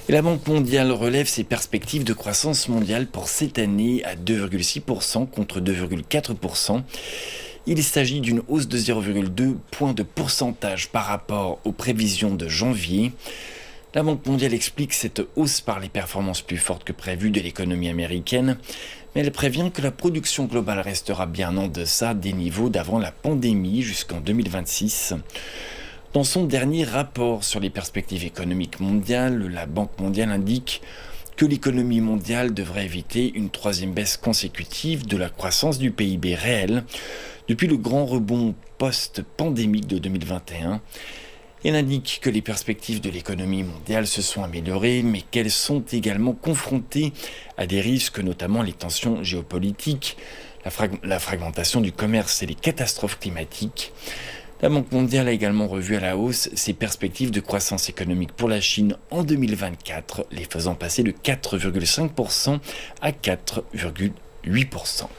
Et la Banque mondiale relève ses perspectives de croissance mondiale pour cette année à 2,6% contre 2,4%. Il s'agit d'une hausse de 0,2 points de pourcentage par rapport aux prévisions de janvier. La Banque mondiale explique cette hausse par les performances plus fortes que prévues de l'économie américaine, mais elle prévient que la production globale restera bien en deçà des niveaux d'avant la pandémie jusqu'en 2026. Dans son dernier rapport sur les perspectives économiques mondiales, la Banque mondiale indique que l'économie mondiale devrait éviter une troisième baisse consécutive de la croissance du PIB réel depuis le grand rebond post-pandémique de 2021. Elle indique que les perspectives de l'économie mondiale se sont améliorées, mais qu'elles sont également confrontées à des risques, notamment les tensions géopolitiques, la fragmentation du commerce et les catastrophes climatiques. La Banque mondiale a également revu à la hausse ses perspectives de croissance économique pour la Chine en 2024, les faisant passer de 4,5% à 4,8%.